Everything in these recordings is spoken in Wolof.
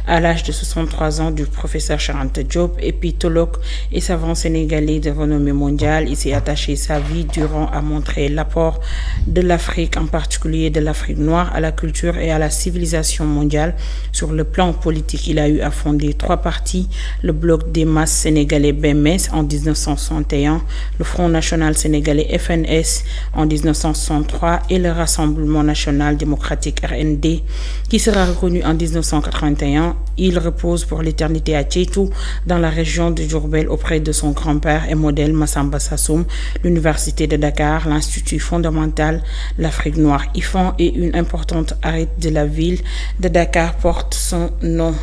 à l'âge de 63 ans du professeur Cheikh Anta Diop, épitologue et savant sénégalais de renommée mondiale. Il s'est attaché sa vie durant à montrer l'apport de l'Afrique, en particulier de l'Afrique noire, à la culture et à la civilisation mondiale. Sur le plan politique, il a eu à fonder 3 partis, le Bloc des masses sénégalais BMS en 1961, le Front national sénégalais FNS en 1963 et le Rassemblement national démocratique RND qui sera reconnu en 1981. Il repose pour l'éternité à Tchétou, dans la région de Diourbel, auprès de son grand-père et modèle Massamba Sassoum, l'Université de Dakar, l'Institut fondamental l'Afrique noire IFAN et une importante arête de la ville de Dakar porte son nom.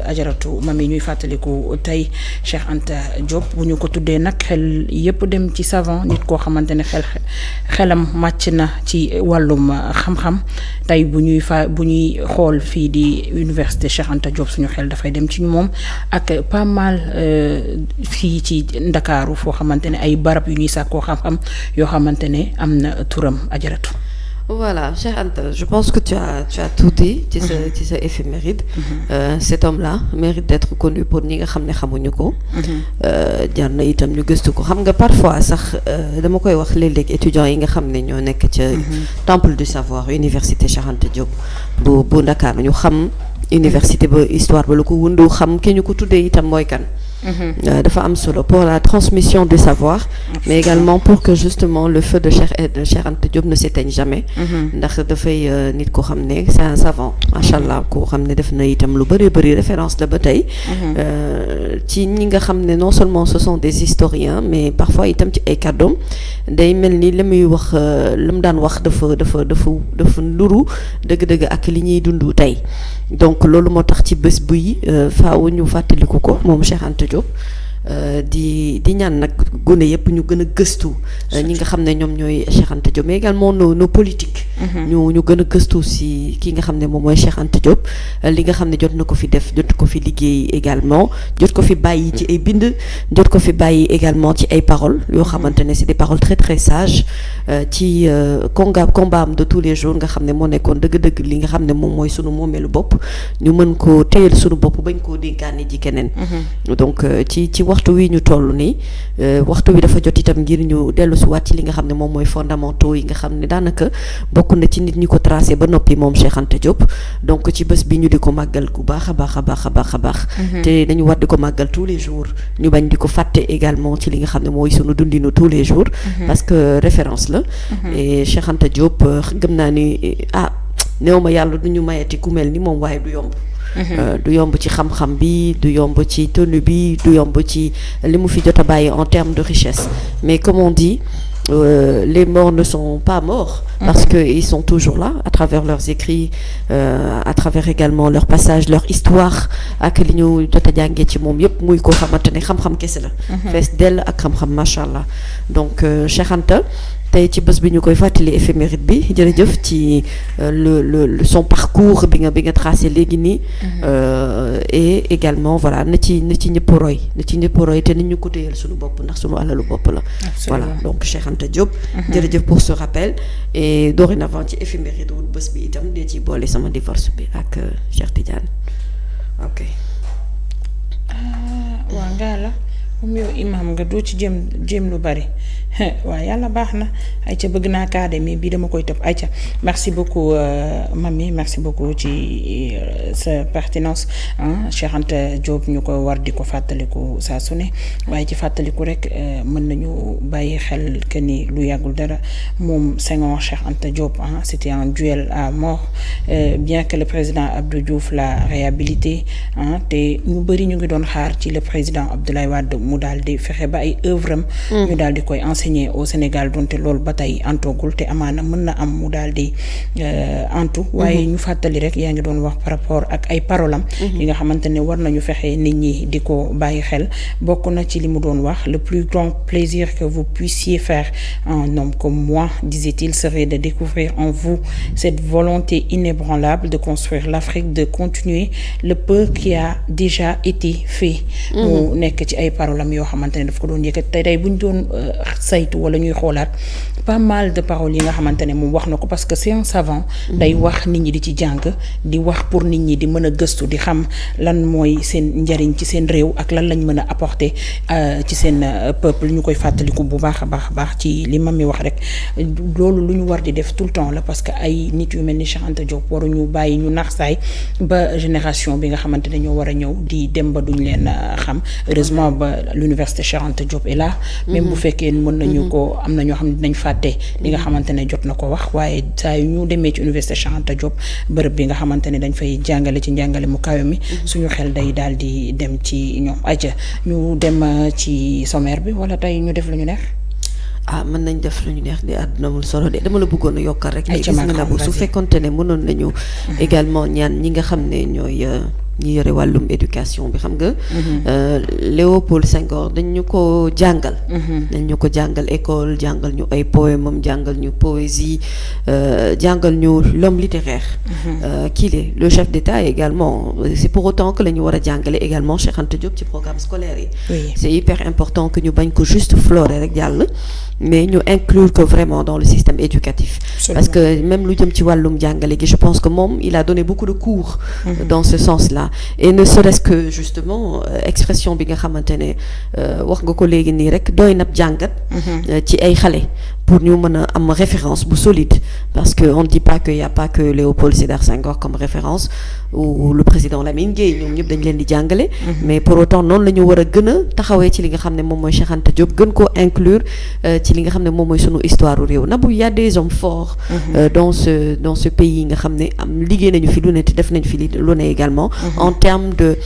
Ajaratu mami ñuy fàttaliku tey Cheikh Anta Diop bu ñu ko tuddee nag xel yépp dem ci savant, nit koo xamante ne xelam màcc na ci wàllum xam-xam. Tey bu ñuy xool fii di Université Cheikh Anta Diop suñu xel dafay dem ci moom ak pas mal fii ci Ndakaaru foo xamante ne ay barab yu ñuy sàkkoo xam-xam yoo xamante ne am na turam. Ajaratu. Voilà, Cheikh Anta, je pense que tu as tout dit ci sa éphéméride. Cet homme-là mérite d'être connu pour ñi nga xam ne xamuñu ko. Jar na itam ñu gëstu ko. Xam nga parfois sax dama koy wax léeg-léeg étudiants yi nga xam ne ñoo nekk ca Temple du Savoir Université Cheikh Anta Diop bu Ndakaar ñu xam université ba histoire ba lu ko wundu xam ki ñu ko tuddee itam mooy kan. dafa am solo pour la transmission du savoir. Mais également pour que justement le feu de Cheikh Anta Diop ne s'éteigne jamais. Ndax dafay nit ko xam ne c'est un savant macha allah koo xam ne def na itam lu bëri référence la ba tey. ci ñi nga xam ne non seulement ce sont des historiens mais parfois itam ci ay kàddoom day mel ni la muy wax la mu daan wax dafa nduru dëgg-dëgg ak li ñuy dund tey. Donc loolu moo tax ci bés buy faaw ñu fàttaliku ko moom Cheikh Anta Diop. di ñaan nag gone yëpp ñu gën a gëstu ñi nga xam ne ñoom ñooy Cheikh Anta Diop mais également nos politiques. ñu gën a gëstu si ki nga xam ne moom mooy Cheikh Anta Diop li nga xam ne jot na ko fi def jot ko fi liggéey également jot ko fi bàyyi ci ay bind jot ko fi bàyyi également ci ay paroles yoo xamante ne c'est des paroles très très sages ci combat am de tous les jours nga xam ne moo nekkoon dëgg-dëgg li nga xam ne moom mooy sunu moomeelu bopp ñu mën koo téyel sunu bopp bañ koo dénkaane ji keneen. Donc ci waxtu wi ñu toll nii waxtu wi dafa jot itam ngir ñu dellu si waat ci li nga xam ne moom mooy fondamentaux yi nga xam ne daanaka bokk na ci nit ñi ko tracé ba noppi moom Cheikh Anta Diop. Donc ci bés bi ñu di ko màggal gu baax a baax. te dañu war di ko màggal tous les jours ñu bañ di ko fàtte également ci li nga xam ne mooy sunu dundinu tous les jours. parce que référence la. et Cheikh Anta Diop gëm naa ni néew ma yàlla du ñu mayati ku mel ni moom waaye du yomb. du yomb ci xam-xam bi du yomb ci tenue bi du yomb ci li mu fi jot a bàyyi en termes de richesse mais comme on dit les morts ne sont pas morts parce que ils sont toujours là à travers leurs écrits à travers également leur passage leur histoire ak li ñu jot a jàngee ci moom yëpp muy koo xamante ne xam-xam kese la fees dell ak xam-xam macha allah donc Cheikh Anta tey ci bés bi ñu koy fàttali éphéméride bi jërëjëf ci le son parcours bi nga tracé léegi nii. Et également voilà na ci ñëpp roy te nit ñu ko téyel suñu bopp ndax suñu alalu bopp la. Voilà donc Cheikh Anta Diop. jërëjëf pour ce rappel et dorénavant ci éphéméride wu bés bi itam dee ci boole sama divorce bi ak Cheikh Tidiane ok. waa ngaa la comme yow imam nga doo ci jéem lu bari waaw yàlla baax na ayca bëgg naa kaade mais bii dama koy tëb ayca merci beaucoup Mami merci beaucoup ci sa pertinence Cheikh Anta Diop ñu ko war di ko fàttaliku saa su ne waaye ci fàttaliku rek mën nañu bàyyi xel que ni lu yàggul dara moom Senghor Cheikh Anta Diop c'était un duel à mort bien que le président Abdou Diouf l'a réhabilité te ñu bëri ñu ngi doon xaar ci le président Abdoulaye Wade mu daal di fexe ba ay œuvre am ñu daal di koy enseigner au Sénégal donte loolu ba tey antogul te amaana mën na am mu daal di antu waaye ñu fàttali rek yaa ngi doon wax par rapport ak ay parolam yi nga xamante ne war nañu fexe nit ñi di ko bàyyi xel bokk na ci li mu doon wax le plus grand plaisir que vous puissiez faire un homme comme moi disait-il serait de découvrir en vous cette volonté inébranlable de construire l'Afrique de continuer le peu qui a déjà été fait mu nekk ci ay parolam yoo xamante ne daf ko doon yëkkat tey bu ñu doon saytu wala ñuy xoolaat pas mal de paroles yi nga xamante ne moom wax na ko parce que c'est un savant. day wax nit ñi di ci jàng di wax pour nit ñi di mën a gëstu di xam lan mooy seen njariñ ci seen réew ak lan lañ mën a apporter ci seen peuple ñu koy fàttaliku bu baax a baax ci li mam mi wax rek loolu lu ñu war di def tout le temps la parce que ay nit yu mel ni Cheikh Anta Diop waruñu bàyyi ñu nax saay ba génération bi nga xamante ne ñoo war a ñëw di dem ba duñ leen xam heureusement ba l'université Cheikh Anta Diop est là. même bu fekkee mën nañu ko am na ñoo xam ne dinañ fàtte li nga xamante ne jot na ko wax waaye saa yu ñu demee ci université Cheikh Anta Diop bërëb bi nga xamante ne dañ fay jàngale ci njàngale mu kawe mi suñu xel day daal di dem ci ñoom aja ñu dem ci sommaire bi wala tey ñu def lu ñu neex. mën nañ def lu ñu neex di àdduna amul solo de dama la bëggoon a yokkal rek. ay gis nga na bu su fekkonte ne mënoon nañu. également ñaan ñi nga xam ne ñooy ñi yore wàllum éducation bi xam nga. Léopold Senghor dañ ñu ko jàngal. dañ ñu ko jàngal école jàngal ñu ay poème am jàngal ñu poésie jàngal ñu l'homme littéraire. qu'il est le chef d'État également c'est pour autant que la ñu war a jàngale également Cheikh Anta Diop ci programme scolaire yi. c'est hyper important que ñu bañ ko juste fleurer rek jàll. mais ñu inclure que vraiment dans le système éducatif. Absolument. Parce que même lu jëm ci wàllum jàngale gi je pense que moom il a donné beaucoup de cours. Dans ce sens-là et ne serait-ce que justement expression bi nga xamante ne wax nga ko léegi nii rek doy na jàngat. ci ay xale pour ñu mën a am référence bu solide parce que on ne dit pas que y a pas que Léopold Sédar Senghor comme référence ou le président Lamine Gueye ñoom ñëpp dañ leen di jàngale. mais pour autant noonu la ñu war a gën a taxawee ci li nga xam ne moom mooy Cheikh Anta Diop gën koo inclure ci li nga xam ne moom mooy sunu histoire réew na bu y a des hommes forts. dans ce pays nga xam ne am liggéey nañu fi lu ne te def nañu fi lu ne également. en termes de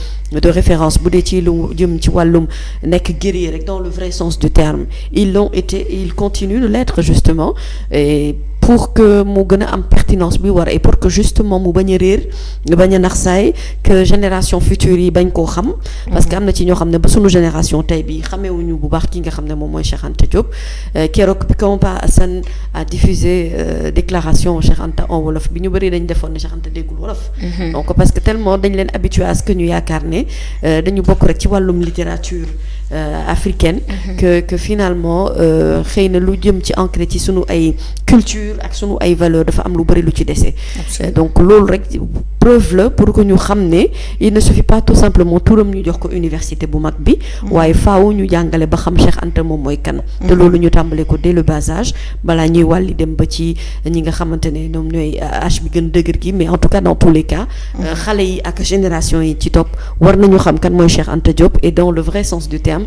référence bu dee ci lu jëm ci wàllum nekk guerrier rek dans le vrai sens du terme ils l'ont été et ils continuent de l'être justement et pour que mu gën a am pertinence bi war et pour que justement mu bañ a réer bañ a nax saay que génération future yi bañ koo xam. parce que am na ci ñoo xam ne ba sunu génération tey bi xamewuñu bu baax ki nga xam ne moom mooy Cheikh Anta Diop keroog bi Kampa Assane a diffusé déclaration Cheikh Anta en wolof bi ñu bëri dañ defoon ne Cheikh Anta déggul wolof. donc parce que tellement dañ leen habitué à ce que ñu yaakaar ne dañu bokk rek ci wàllum littérature africaine. que finalement xëy na lu jëm ci ancré ci sunu ay culture ak sunu ay valeurs dafa am lu bari lu ci dese. donc loolu rek preuve la pour que ñu xam ne il ne suffit pas tout simplement turam ñu jox ko université bu mag bi. waaye faaw ñu jàngale ba xam Cheikh Anta moom mooy kan. te loolu ñu tàmbale ko dès le bas âge balaa ñuy wàlli dem ba ci ñi nga xamante ne ñoom ñooy âge bi gën dëgër gi mais en tout cas dans tous les cas. xale yi ak génération yi ci topp war nañu xam kan mooy Cheikh Anta Diop et dans le vrai sens du terme.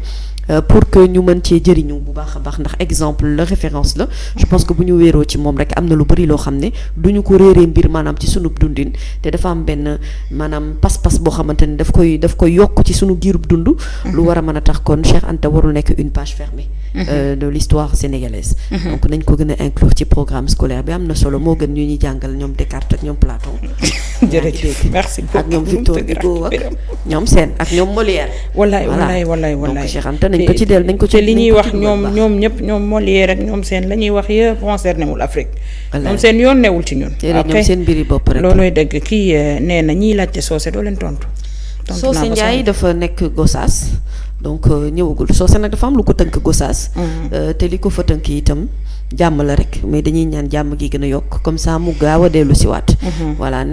pour que ñu mën cee jëriñu bu baax a baax ndax exemple la référence la je pense que bu ñu wéeroo ci moom rek am na lu bari loo xam ne du ñu ko réeree mbir maanaam ci sunu dundin te dafa am benn maanaam pas-pas boo xamante ne daf koy yokk ci sunu giirub dund. lu war a mën a tax kon Cheikh Anta warul nekk une page fermée. de l'histoire sénégalaise. donc nañ ko gën a inclure ci programme scolaire bi am na solo moo gën ñu ñuy jàngal ñoom Descartes ak ñoom Platon. jërëjëf merci beaucoup ak ñoom Victor Hugo ak ñoom Sène ak ñoom Molière. wallaay donc Cheikh Anta nañ ko ci del nañ ko ci te li ñuy wax ñoom ñëpp ñoom Molière ak ñoom Sène la ñuy wax yëpp concerné wul Afrique. ñoom seen yoon newul ci ñun. ñoom seen mbiri bopp rek. loolooy dëgg kii nee na ñiy laajte soose doo leen tontu. Socé Ndiaye dafa nekk Gossas donc ñëwagul Socé nag dafa am lu ko tënk Gossas. te li ko fa tënk itam jàmm la rek mais dañuy ñaan jàmm gi gën a yokk comme ça mu gaaw a dellu si waat. voilà